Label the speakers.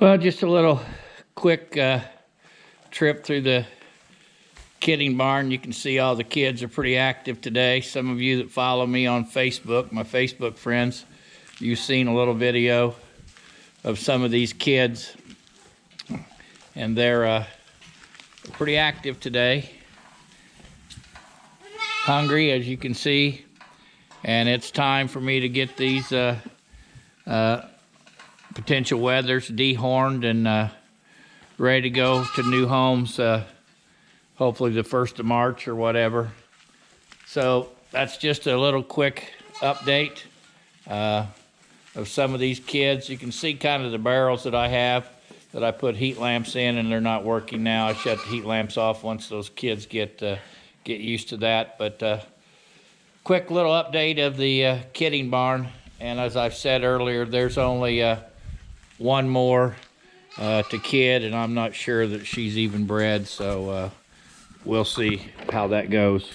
Speaker 1: Well, just a little quick trip through the kidding barn. You can see all the kids are pretty active today. Some of you that follow me on Facebook, my Facebook friends, you've seen a little video of some of these kids, and they're pretty active today. Hungry, as you can see, and it's time for me to get these potential wethers dehorned and ready to go to new homes, hopefully the 1st of March or whatever. So that's just a little quick update of some of these kids. You can see kind of the barrels that I have that I put heat lamps in, and they're not working now. I shut the heat lamps off once those kids get used to that. But quick little update of the kidding barn. And as I've said earlier, there's only one more to kid, and I'm not sure that she's even bred, so we'll see how that goes.